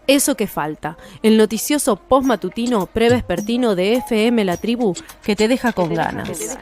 Eso que falta, el noticioso postmatutino prevespertino de FM La Tribu que te deja con ganas.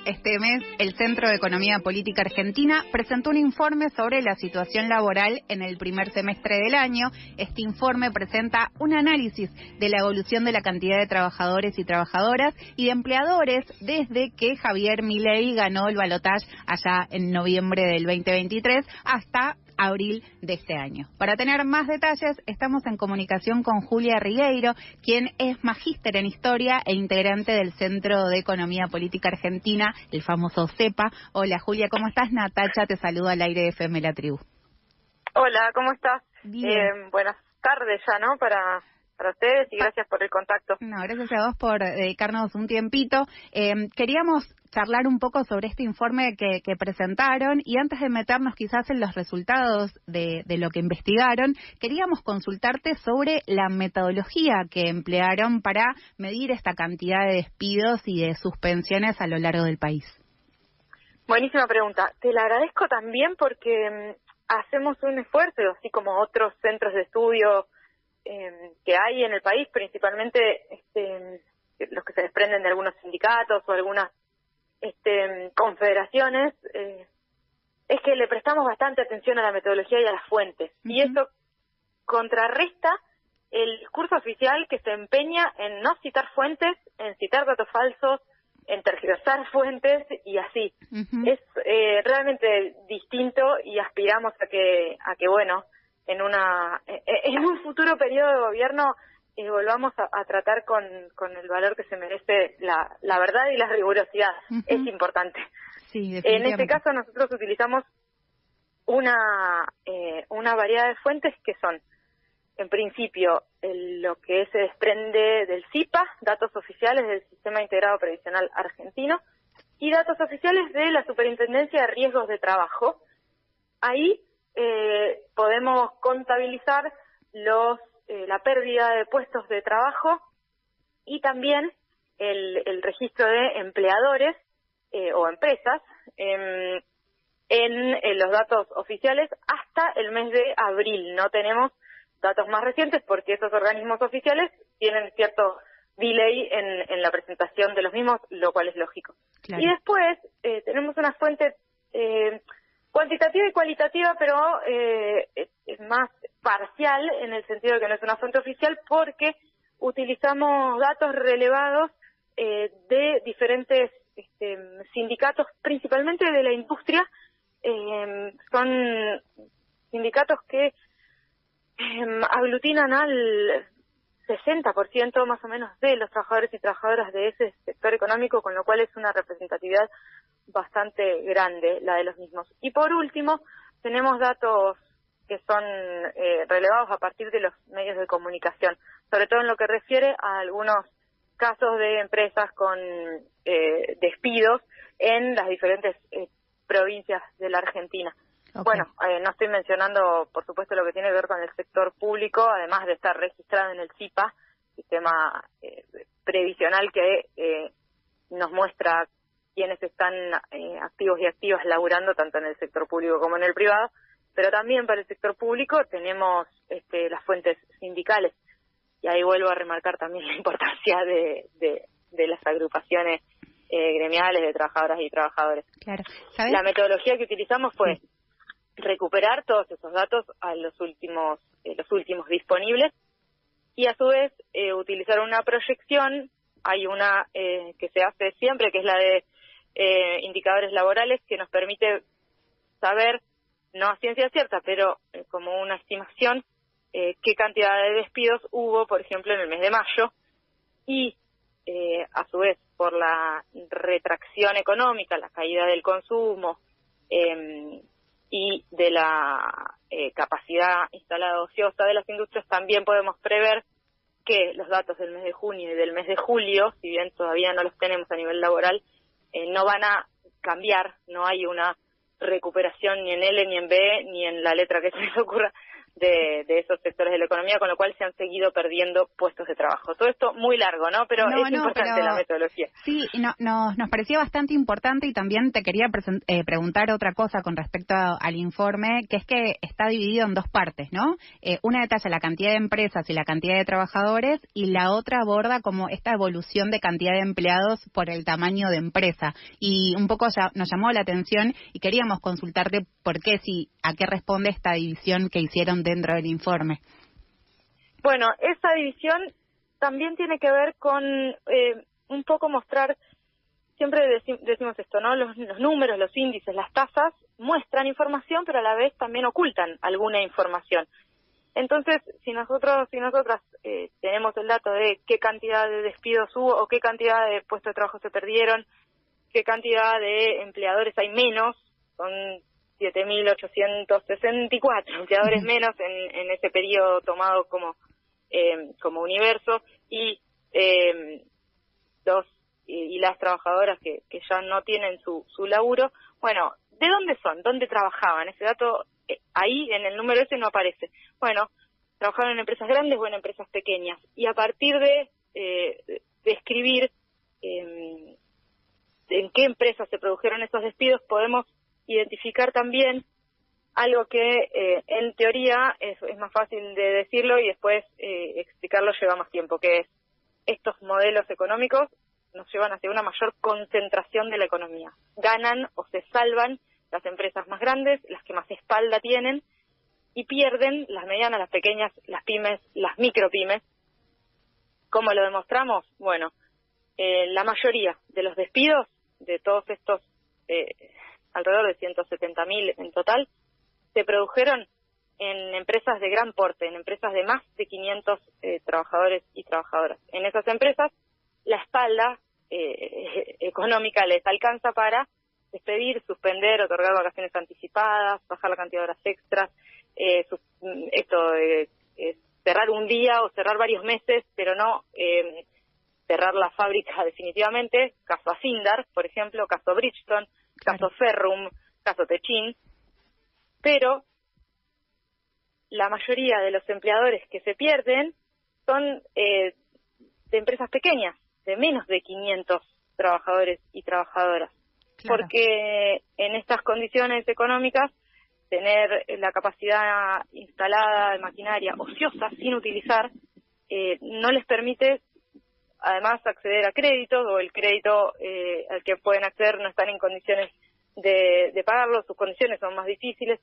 Este mes, el Centro de Economía Política Argentina presentó un informe sobre la situación laboral en el primer semestre del año. Este informe presenta un análisis de la evolución de la cantidad de trabajadores y trabajadoras y de empleadores desde que Javier Milei ganó el balotaje allá en noviembre del 2023 hasta abril de este año. Para tener más detalles, estamos en comunicación con Julia Rigueiro, quien es magíster en Historia e integrante del Centro de Economía Política Argentina, el famoso CEPA. Hola Julia, ¿cómo estás? Natacha te saluda al aire de FM La Tribu. Hola, ¿cómo estás? Bien. Buenas tardes ya, ¿no? Para ustedes y gracias por el contacto. No, gracias a vos por dedicarnos un tiempito. Queríamos charlar un poco sobre este informe que presentaron y antes de meternos quizás en los resultados de lo que investigaron, queríamos consultarte sobre la metodología que emplearon para medir esta cantidad de despidos y de suspensiones a lo largo del país. Buenísima pregunta. Te la agradezco también porque hacemos un esfuerzo, así como otros centros de estudio que hay en el país, principalmente los que se desprenden de algunos sindicatos o algunas confederaciones, es que le prestamos bastante atención a la metodología y a las fuentes. Uh-huh. Y eso contrarresta el discurso oficial que se empeña en no citar fuentes, en citar datos falsos, en tergiversar fuentes y así. Uh-huh. Es realmente distinto y aspiramos a que bueno, en un futuro periodo de gobierno volvamos a tratar con el valor que se merece la verdad y la rigurosidad. Uh-huh. Es importante. Sí, en este caso nosotros utilizamos una variedad de fuentes que son, en principio, lo que se desprende del CIPA, datos oficiales del Sistema Integrado Previsional Argentino, y datos oficiales de la Superintendencia de Riesgos de Trabajo. Ahí podemos contabilizar la pérdida de puestos de trabajo y también el registro de empleadores o empresas en los datos oficiales hasta el mes de abril. No tenemos datos más recientes porque esos organismos oficiales tienen cierto delay en la presentación de los mismos, lo cual es lógico. Claro. Y después tenemos una fuente cuantitativa y cualitativa, pero es más parcial en el sentido de que no es una fuente oficial porque utilizamos datos relevados de diferentes sindicatos, principalmente de la industria. Son sindicatos que aglutinan al 60% más o menos de los trabajadores y trabajadoras de ese sector económico, con lo cual es una representatividad bastante grande la de los mismos. Y por último, tenemos datos que son relevados a partir de los medios de comunicación, sobre todo en lo que refiere a algunos casos de empresas con despidos en las diferentes provincias de la Argentina. Okay. Bueno, no estoy mencionando, por supuesto, lo que tiene que ver con el sector público, además de estar registrado en el CIPA, sistema previsional que nos muestra quienes están activos y activas laburando tanto en el sector público como en el privado, pero también para el sector público tenemos las fuentes sindicales, y ahí vuelvo a remarcar también la importancia de las agrupaciones gremiales de trabajadoras y trabajadores. Claro. ¿Sabes? La metodología que utilizamos fue recuperar todos esos datos a los últimos disponibles y a su vez utilizar una proyección. Hay una que se hace siempre, que es la de indicadores laborales, que nos permite saber, no a ciencia cierta, pero como una estimación, qué cantidad de despidos hubo, por ejemplo, en el mes de mayo, y a su vez, por la retracción económica, la caída del consumo y de la capacidad instalada ociosa de las industrias, también podemos prever que los datos del mes de junio y del mes de julio, si bien todavía no los tenemos a nivel laboral, no van a cambiar, no hay una recuperación ni en L, ni en B, ni en la letra que se les ocurra de esos sectores de la economía, con lo cual se han seguido perdiendo puestos de trabajo. Todo esto muy largo, ¿no? Pero es importante la metodología. Sí, nos parecía bastante importante, y también te quería preguntar otra cosa con respecto al informe, que es que está dividido en dos partes, ¿no? Una detalla la cantidad de empresas y la cantidad de trabajadores, y la otra aborda como esta evolución de cantidad de empleados por el tamaño de empresa. Y un poco ya nos llamó la atención y queríamos consultarte por qué, a qué responde esta división que hicieron dentro del informe. Bueno, esa división también tiene que ver con un poco mostrar, siempre decimos esto, ¿no? Los números, los índices, las tasas muestran información, pero a la vez también ocultan alguna información. Entonces, si nosotras tenemos el dato de qué cantidad de despidos hubo o qué cantidad de puestos de trabajo se perdieron, qué cantidad de empleadores hay menos, son 7.864 empleadores menos en ese periodo tomado como universo, y las trabajadoras que ya no tienen su laburo. Bueno, ¿de dónde son? ¿Dónde trabajaban? Ese dato ahí en el número ese no aparece. Bueno, trabajaban en empresas grandes o en empresas pequeñas, y a partir de describir en qué empresas se produjeron esos despidos podemos identificar también algo que en teoría es más fácil de decirlo, y después explicarlo lleva más tiempo, que es: estos modelos económicos nos llevan hacia una mayor concentración de la economía. Ganan o se salvan las empresas más grandes, las que más espalda tienen, y pierden las medianas, las pequeñas, las pymes, las micropymes. ¿Cómo lo demostramos? Bueno, la mayoría de los despidos de todos estos alrededor de 170.000 en total, se produjeron en empresas de gran porte, en empresas de más de 500 trabajadores y trabajadoras. En esas empresas, la espalda económica les alcanza para despedir, suspender, otorgar vacaciones anticipadas, bajar la cantidad de horas extras, cerrar un día o cerrar varios meses, pero no cerrar la fábrica definitivamente. Caso Asindar, por ejemplo, caso Bridgestone, caso Ferrum, caso Techin. Pero la mayoría de los empleadores que se pierden son de empresas pequeñas, de menos de 500 trabajadores y trabajadoras. Claro. Porque en estas condiciones económicas, tener la capacidad instalada de maquinaria ociosa, sin utilizar, no les permite además acceder a créditos, o el crédito al que pueden acceder no están en condiciones de pagarlo, sus condiciones son más difíciles,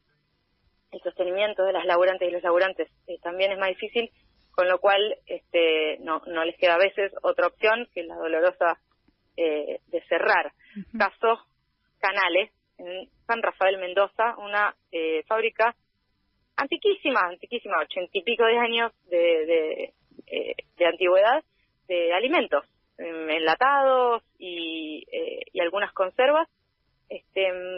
el sostenimiento de las laburantes y los laburantes también es más difícil, con lo cual no les queda a veces otra opción que la dolorosa de cerrar. Uh-huh. Caso Canales, en San Rafael, Mendoza, una fábrica antiquísima, 80 y pico de años de antigüedad, de alimentos, enlatados y algunas conservas.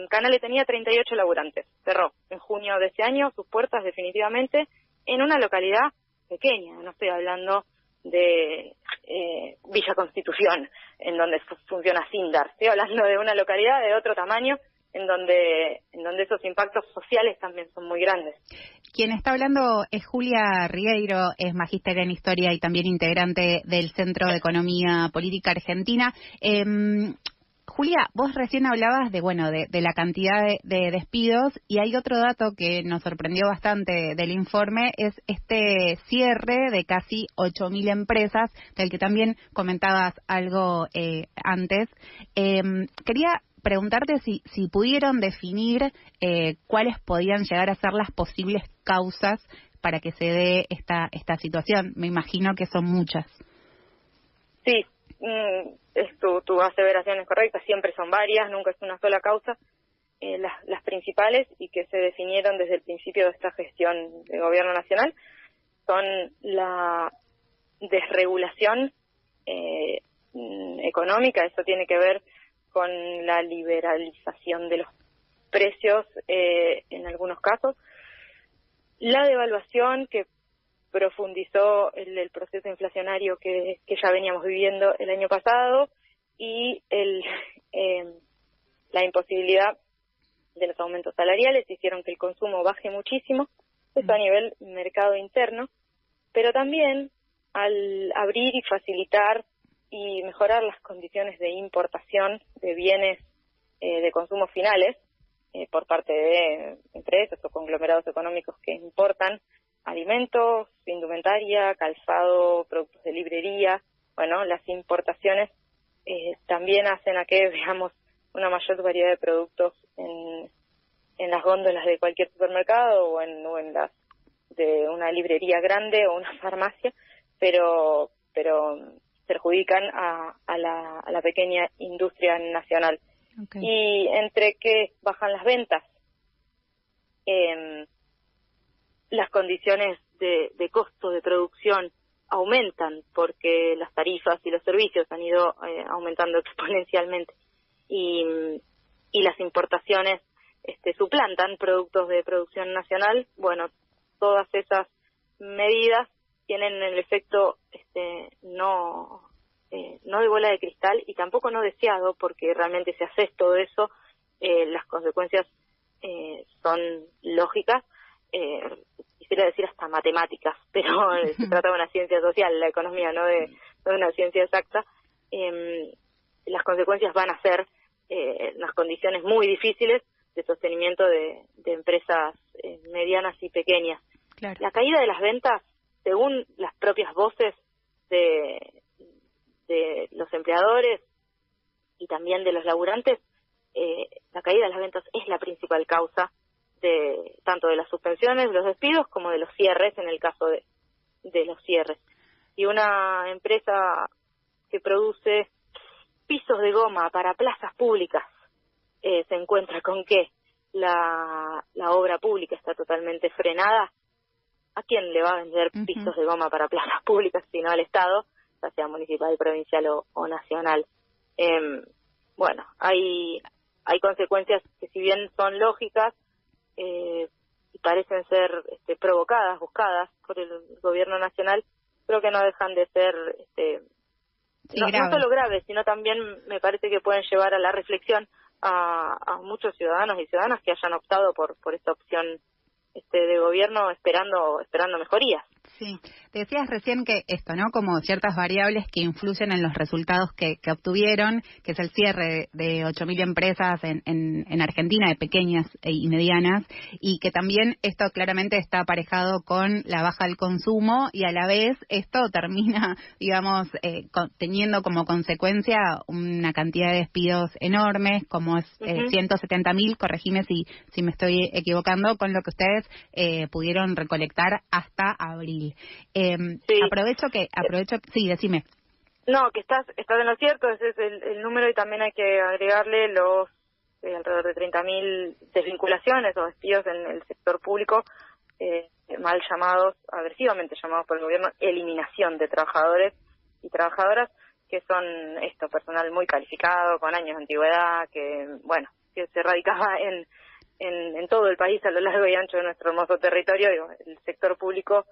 Canales tenía 38 laburantes, cerró en junio de ese año sus puertas definitivamente en una localidad pequeña, no estoy hablando de Villa Constitución, en donde funciona Sindar, estoy hablando de una localidad de otro tamaño, en donde esos impactos sociales también son muy grandes. Quien está hablando es Julia Rieiro, es magíster en Historia y también integrante del Centro de Economía Política Argentina. Julia, vos recién hablabas de la cantidad de despidos, y hay otro dato que nos sorprendió bastante del informe, es este cierre de casi 8.000 empresas, del que también comentabas algo antes. Quería preguntarte si pudieron definir cuáles podían llegar a ser las posibles causas para que se dé esta situación. Me imagino que son muchas. Sí. Tu aseveración es correcta, siempre son varias, nunca es una sola causa. Las principales, y que se definieron desde el principio de esta gestión del gobierno nacional, son la desregulación económica. Eso tiene que ver con la liberalización de los precios en algunos casos, la devaluación que profundizó el proceso inflacionario que ya veníamos viviendo el año pasado, y la imposibilidad de los aumentos salariales hicieron que el consumo baje muchísimo. Esto a nivel mercado interno, pero también al abrir y facilitar y mejorar las condiciones de importación de bienes de consumo finales por parte de empresas o conglomerados económicos que importan alimentos, indumentaria, calzado, productos de librería. Bueno, las importaciones también hacen a que veamos una mayor variedad de productos en las góndolas de cualquier supermercado o en las de una librería grande o una farmacia, pero perjudican a la pequeña industria nacional. Okay. Y entre que bajan las ventas, las condiciones de costo de producción aumentan porque las tarifas y los servicios han ido aumentando exponencialmente y las importaciones suplantan productos de producción nacional. Bueno, todas esas medidas tienen el efecto no de bola de cristal y tampoco no deseado, porque realmente si haces todo eso, las consecuencias son lógicas, quisiera decir hasta matemáticas, pero se trata de una ciencia social, la economía, no de una ciencia exacta. Las consecuencias van a ser unas condiciones muy difíciles de sostenimiento de empresas medianas y pequeñas. Claro. La caída de las ventas, según las propias voces de los empleadores y también de los laburantes, la caída de las ventas es la principal causa de tanto de las suspensiones, de los despidos, como de los cierres, en el caso de los cierres. Y una empresa que produce pisos de goma para plazas públicas se encuentra con que la obra pública está totalmente frenada, ¿a quién le va a vender pisos de goma para plazas públicas sino al Estado, ya sea municipal, provincial o nacional? Bueno, hay consecuencias que, si bien son lógicas y parecen ser provocadas, buscadas por el gobierno nacional, creo que no dejan de ser no solo graves, sino también me parece que pueden llevar a la reflexión a muchos ciudadanos y ciudadanas que hayan optado por esta opción de gobierno esperando mejorías. Sí, te decías recién que esto, ¿no? Como ciertas variables que influyen en los resultados que obtuvieron, que es el cierre de 8.000 empresas en Argentina, de pequeñas y medianas, y que también esto claramente está aparejado con la baja del consumo, y a la vez esto termina, digamos, teniendo como consecuencia una cantidad de despidos enormes, como es 170.000, corregime si me estoy equivocando, con lo que ustedes pudieron recolectar hasta abril. Sí. Aprovecho, sí, decime. No, que estás en lo cierto, ese es el número, y también hay que agregarle los alrededor de 30.000 desvinculaciones o despidos en el sector público, mal llamados, agresivamente llamados por el gobierno, eliminación de trabajadores y trabajadoras, que son personal muy calificado, con años de antigüedad, que se radicaba en todo el país, a lo largo y ancho de nuestro hermoso territorio. El sector público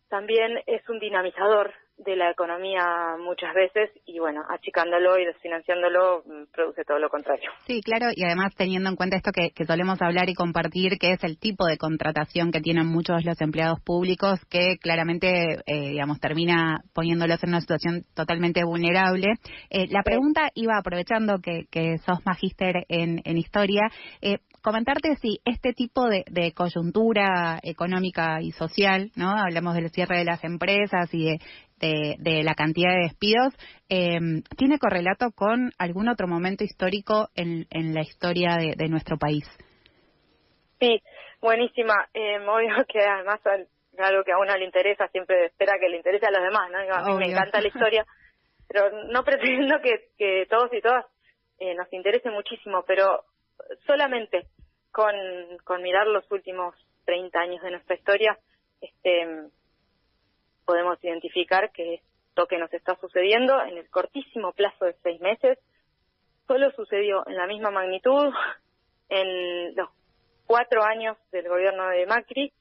también es un dinamizador de la economía muchas veces, y achicándolo y desfinanciándolo produce todo lo contrario. Sí, claro, y además teniendo en cuenta esto que solemos hablar y compartir, que es el tipo de contratación que tienen muchos los empleados públicos, que claramente, termina poniéndolos en una situación totalmente vulnerable. La pregunta iba, aprovechando que sos magíster en historia, comentarte si este tipo de coyuntura económica y social, ¿no? Hablamos del cierre de las empresas y de la cantidad de despidos, ¿tiene correlato con algún otro momento histórico en la historia de nuestro país? Sí, buenísima. Obvio que además algo que a uno le interesa, siempre espera que le interese a los demás, ¿no? A mí me encanta la historia, pero no pretendo que todos y todas nos interese muchísimo, pero solamente con mirar los últimos 30 años de nuestra historia, podemos identificar que esto que nos está sucediendo en el cortísimo plazo de 6 meses solo sucedió en la misma magnitud en los 4 años del gobierno de Macri,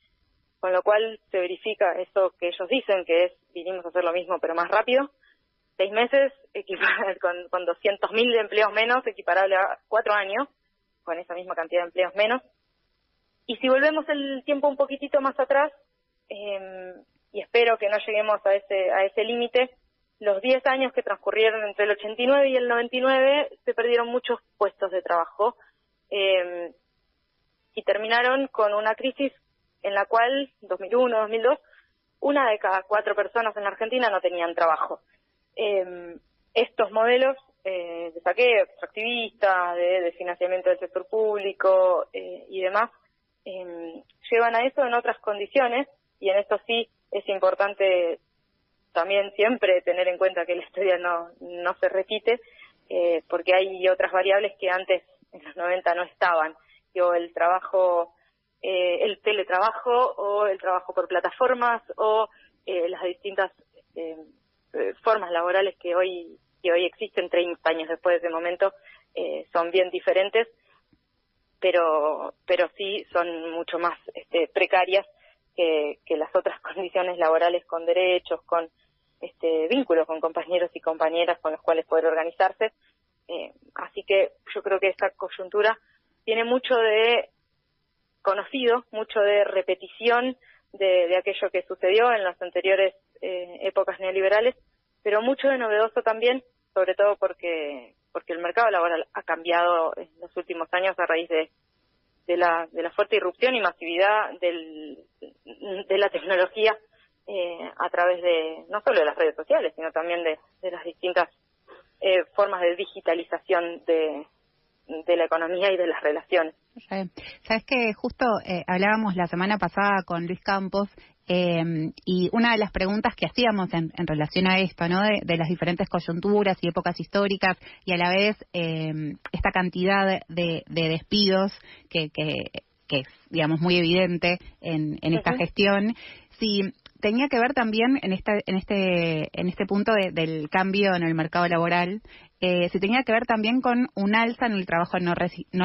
con lo cual se verifica eso que ellos dicen, que es vinimos a hacer lo mismo pero más rápido. 6 meses con 200.000 empleos menos, equiparable a 4 años con esa misma cantidad de empleos menos. Y si volvemos el tiempo un poquitito más atrás, y espero que no lleguemos a ese límite, los 10 años que transcurrieron entre el 89 y el 99 se perdieron muchos puestos de trabajo y terminaron con una crisis en la cual, 2001, 2002, 1 de cada 4 personas en la Argentina no tenían trabajo. Estos modelos de saqueo extractivista, de financiamiento del sector público y demás, llevan a eso en otras condiciones, y en esto sí es importante también siempre tener en cuenta que la historia no se repite, porque hay otras variables que antes, en los 90, no estaban. El trabajo, el teletrabajo, o el trabajo por plataformas, o las distintas formas laborales que hoy existen 30 años después de ese momento, son bien diferentes, pero sí son mucho más precarias que las otras condiciones laborales, con derechos, con vínculos con compañeros y compañeras con los cuales poder organizarse. Así que yo creo que esta coyuntura tiene mucho de conocido, mucho de repetición de aquello que sucedió en las anteriores épocas neoliberales, pero mucho de novedoso también, sobre todo porque el mercado laboral ha cambiado en los últimos años a raíz de la fuerte irrupción y masividad de la tecnología a través de no solo de las redes sociales, sino también de las distintas formas de digitalización de la economía y de las relaciones. Sabes que justo hablábamos la semana pasada con Luis Campos, y una de las preguntas que hacíamos en relación a esto, ¿no? De las diferentes coyunturas y épocas históricas, y a la vez esta cantidad de despidos que es, digamos, muy evidente en esta gestión, si tenía que ver también en este punto del cambio en el mercado laboral, si tenía que ver también con un alza en el trabajo no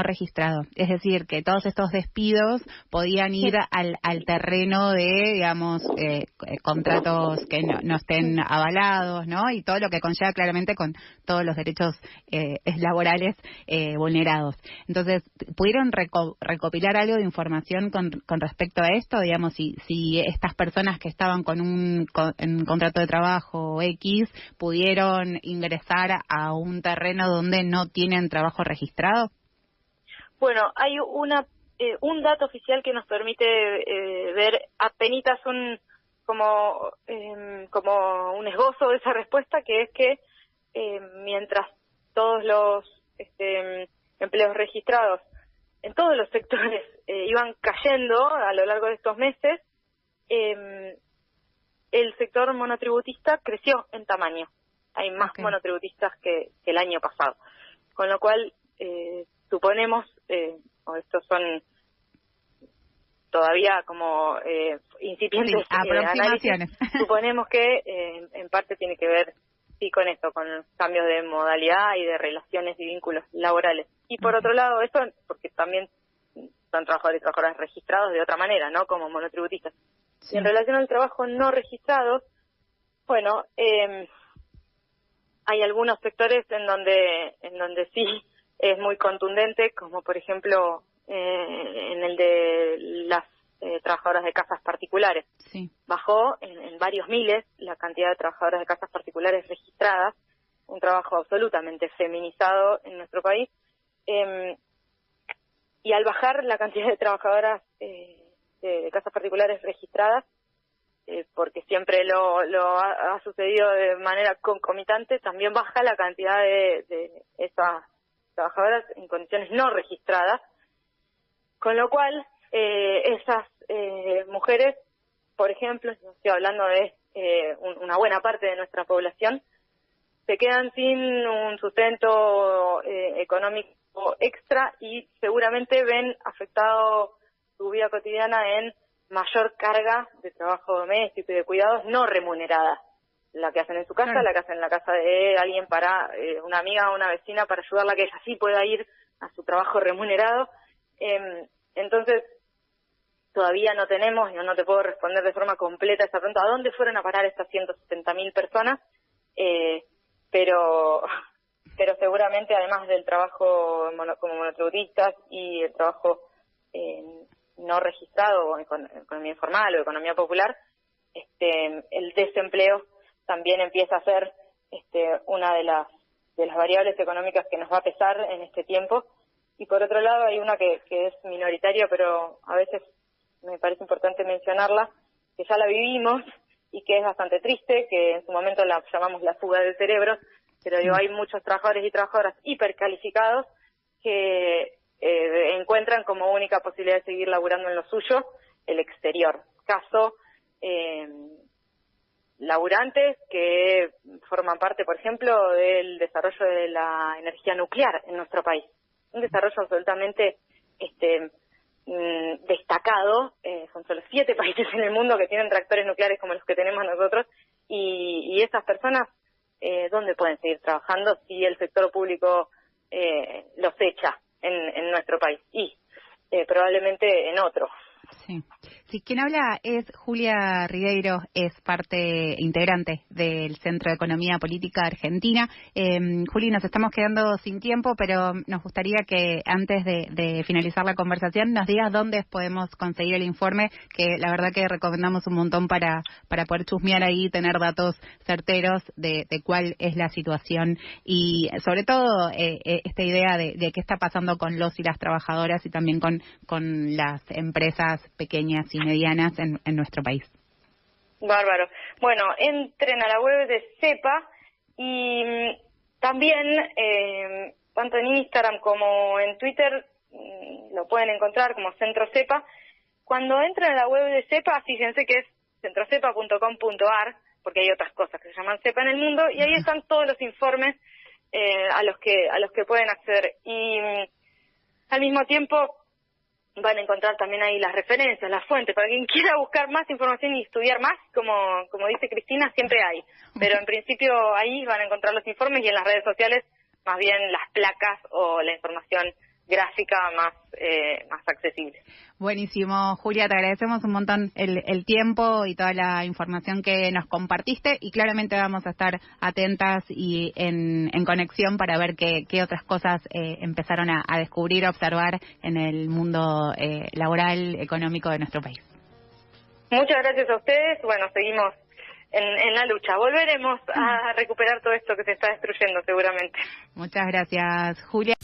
registrado. Es decir, que todos estos despidos podían ir al terreno de, digamos, contratos que no estén avalados, ¿no? Y todo lo que conlleva claramente con todos los derechos laborales vulnerados. Entonces, ¿pudieron recopilar algo de información con respecto a esto? Digamos, si estas personas que estaban en un contrato de trabajo X pudieron ingresar a un terreno donde no tienen trabajo registrado. Bueno, hay un dato oficial que nos permite ver apenitas como un esbozo de esa respuesta, que es que mientras todos los empleos registrados en todos los sectores iban cayendo a lo largo de estos meses, el sector monotributista creció en tamaño. Hay más monotributistas que el año pasado. Con lo cual, suponemos, o estos son todavía como incipientes aproximaciones, suponemos que en parte tiene que ver con esto, con los cambios de modalidad y de relaciones y vínculos laborales. Y por otro lado, eso porque también son trabajadores y trabajadoras registrados de otra manera, ¿no? Como monotributistas. Sí. Y en relación al trabajo no registrado, bueno, hay algunos sectores en donde sí es muy contundente, como por ejemplo en el de las trabajadoras de casas particulares. Sí. Bajó en varios miles la cantidad de trabajadoras de casas particulares registradas, un trabajo absolutamente feminizado en nuestro país, y al bajar la cantidad de trabajadoras de casas particulares registradas, porque siempre lo ha sucedido de manera concomitante, también baja la cantidad de esas trabajadoras en condiciones no registradas, con lo cual esas mujeres, por ejemplo, estoy hablando de una buena parte de nuestra población, se quedan sin un sustento económico extra y seguramente ven afectado su vida cotidiana en mayor carga de trabajo doméstico y de cuidados no remunerada, la que hacen en su casa, claro, la que hacen en la casa de alguien para una amiga o una vecina para ayudarla a que ella sí pueda ir a su trabajo remunerado. Entonces, todavía no tenemos, no te puedo responder de forma completa esa pregunta, ¿a dónde fueron a parar estas 170.000 personas? Pero seguramente, además del trabajo como monotributistas y el trabajo no registrado, o economía informal o economía popular, el desempleo también empieza a ser una de las variables económicas que nos va a pesar en este tiempo. Y por otro lado hay una que es minoritaria, pero a veces me parece importante mencionarla, que ya la vivimos y que es bastante triste, que en su momento la llamamos la fuga del cerebro, pero hay muchos trabajadores y trabajadoras hipercalificados que encuentran como única posibilidad de seguir laburando en lo suyo el exterior. Caso laburantes que forman parte, por ejemplo, del desarrollo de la energía nuclear en nuestro país. Un desarrollo absolutamente destacado. Son solo 7 países en el mundo que tienen reactores nucleares como los que tenemos nosotros, y esas personas, ¿dónde pueden seguir trabajando si el sector público los echa en nuestro país? Y probablemente en otro. Sí, quien habla es Julia Ribeiro, es parte integrante del Centro de Economía Política Argentina. Juli, nos estamos quedando sin tiempo, pero nos gustaría que antes de finalizar la conversación nos digas dónde podemos conseguir el informe, que la verdad que recomendamos un montón para poder chusmear ahí, tener datos certeros de cuál es la situación y sobre todo esta idea de qué está pasando con los y las trabajadoras y también con las empresas pequeñas y medianas en nuestro país. Bárbaro. Bueno, entren a la web de CEPA y también, tanto en Instagram como en Twitter, lo pueden encontrar como Centro CEPA. Cuando entren a la web de CEPA, fíjense que es centrocepa.com.ar, porque hay otras cosas que se llaman CEPA en el mundo, y ahí están todos los informes a los que pueden acceder. Y al mismo tiempo van a encontrar también ahí las referencias, las fuentes, para quien quiera buscar más información y estudiar más, como dice Cristina, siempre hay. Pero en principio ahí van a encontrar los informes y en las redes sociales más bien las placas o la información gráfica más accesible. Buenísimo, Julia, te agradecemos un montón el tiempo y toda la información que nos compartiste y claramente vamos a estar atentas y en conexión para ver qué otras cosas empezaron a descubrir, a observar en el mundo laboral, económico de nuestro país. Muchas gracias a ustedes. Bueno, seguimos en la lucha. Volveremos a recuperar todo esto que se está destruyendo seguramente. Muchas gracias, Julia.